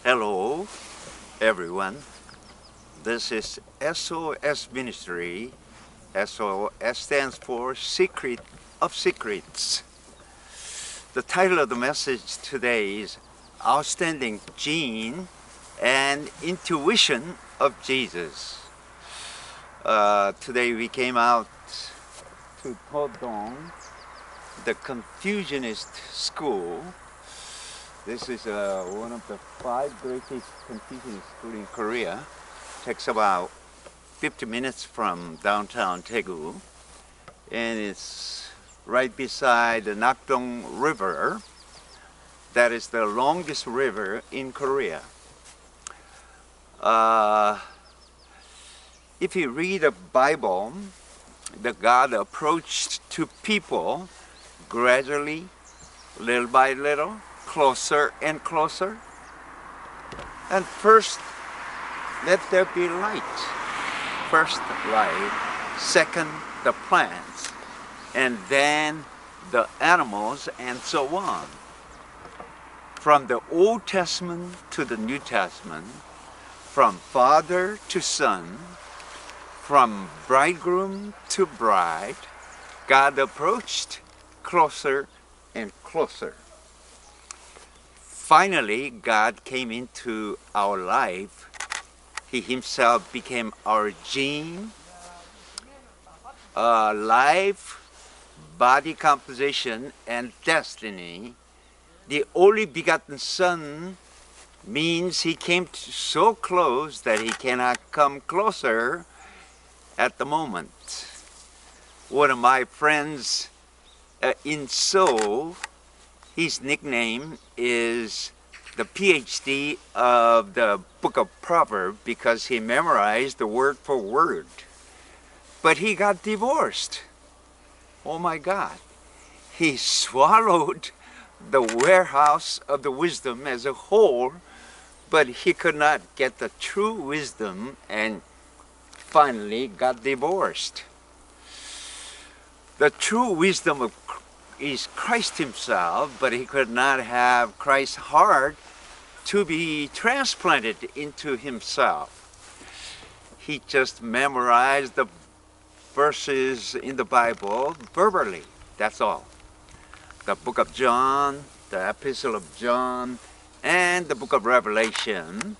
Hello, everyone. This is SOS Ministry. SOS stands for Secret of Secrets. The title of the message today is Outstanding Gene and Intuition of Jesus. Today we came out to Todong, the Confucianist school. This is one of the 5 greatest Confucianist schools in Korea. Takes about 50 minutes from downtown Daegu, and it's right beside the Nakdong River. That is the longest river in Korea. If you read the Bible, the God approached to people gradually, little by little, closer and closer. And first, let there be light. First, light. Second, the plants. And then the animals, and so on. From the Old Testament to the New Testament, from father to son, from bridegroom to bride, God approached closer and closer. Finally, God came into our life. He himself became our gene, life, body composition, and destiny. The only begotten Son means he came so close that he cannot come closer at the moment. One of my friends in Seoul, his nickname is the PhD of the book of Proverbs because he memorized the word for word. But he got divorced. Oh my God. He swallowed the warehouse of the wisdom as a whole, but he could not get the true wisdom and finally got divorced. The true wisdom is Christ himself, but he could not have Christ's heart to be transplanted into himself. He just memorized the verses in the Bible verbally, that's all. The book of John, the epistle of John, and the book of Revelation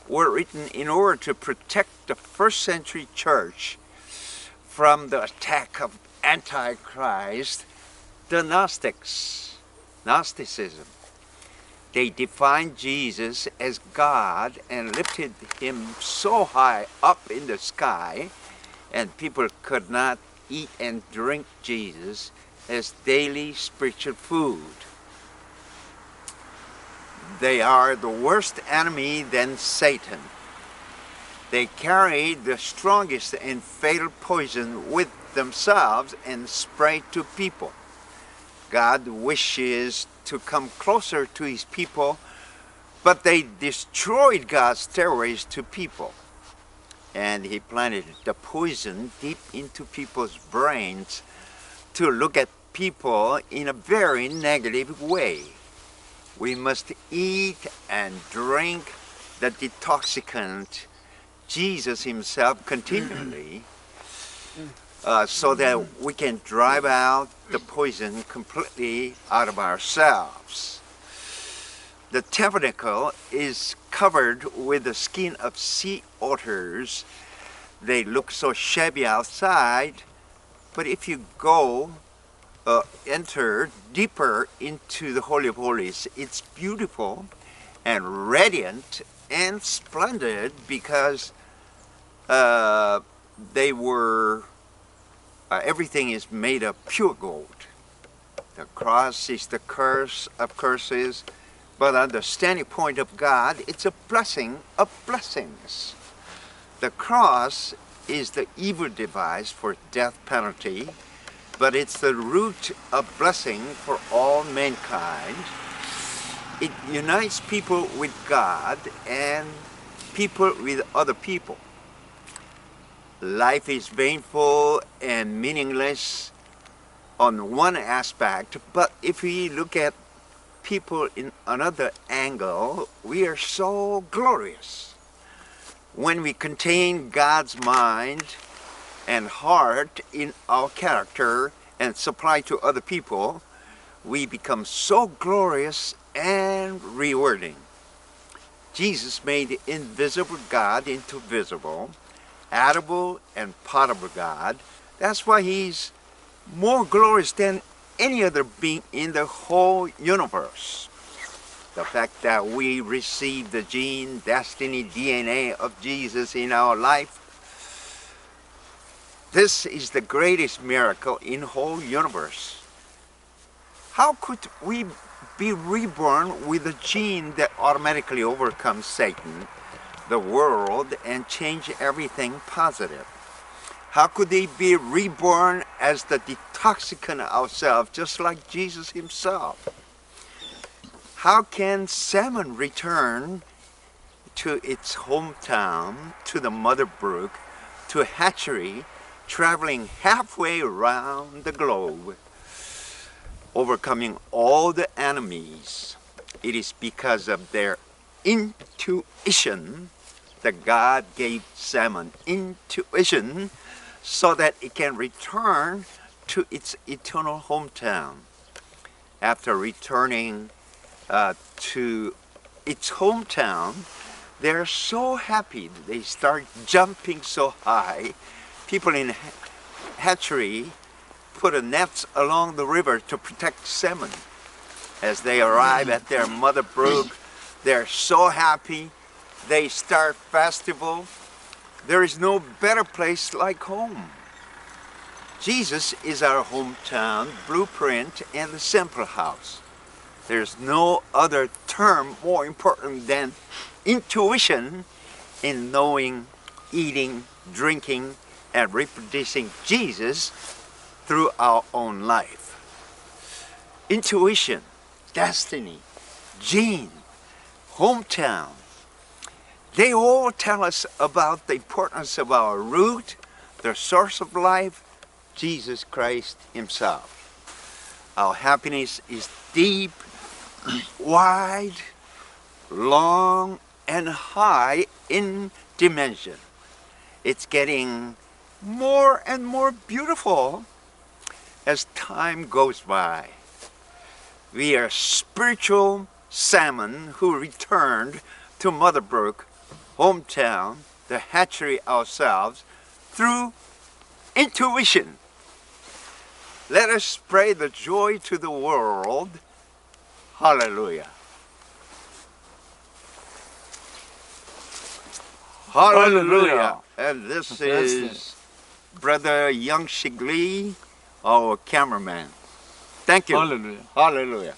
were written in order to protect the first century church from the attack of Antichrist, the Gnosticism. They defined Jesus as God and lifted him so high up in the sky, and people could not eat and drink Jesus as daily spiritual food. They are the worst enemy than Satan. They carry the strongest and fatal poison with themselves and spray it to people. God wishes to come closer to his people, but they destroyed God's stairways to people. And he planted the poison deep into people's brains to look at people in a very negative way. We must eat and drink the detoxicant, Jesus himself, continually, so that we can drive out the poison completely out of ourselves. The tabernacle is covered with the skin of sea otters. They look so shabby outside, but if you go enter deeper into the Holy of Holies, it's beautiful and radiant and splendid because everything is made of pure gold. The cross is the curse of curses, but on the standing point of God, it's a blessing of blessings. The cross is the evil device for death penalty, but it's the root of blessing for all mankind. It unites people with God and people with other people. Life is painful and meaningless on one aspect, but if we look at people in another angle, we are so glorious. When we contain God's mind and heart in our character and supply to other people, we become so glorious and rewarding. Jesus made the invisible God into visible, audible and potable God. That's why he's more glorious than any other being in the whole universe. The fact that we receive the gene, destiny, DNA of Jesus in our life, this is the greatest miracle in the whole universe. How could we be reborn with a gene that automatically overcomes Satan, the world, and change everything positive? How could they be reborn as the detoxicant ourselves, just like Jesus himself? How can salmon return to its hometown, to the mother brook, to a hatchery, traveling halfway around the globe, overcoming all the enemies? It is because of their intuition that God gave salmon intuition so that it can return to its eternal hometown. After returning to its hometown, they're so happy. They start jumping so high. People in hatchery put nets along the river to protect salmon. As they arrive at their mother brook, they're so happy. They start festival. There is no better place like home. Jesus is our hometown blueprint and the simple house. There's no other term more important than intuition in knowing, eating, drinking, and reproducing Jesus through our own life. Intuition, destiny, gene, hometown, they all tell us about the importance of our root, the source of life, Jesus Christ himself. Our happiness is deep, wide, long, and high in dimension. It's getting more and more beautiful as time goes by. We are spiritual salmon who returned to Mother Brook, hometown, the hatchery ourselves, through intuition. Let us spread the joy to the world. Hallelujah. Hallelujah. And this is Brother Young Shigli, our cameraman. Thank you. Hallelujah. Hallelujah.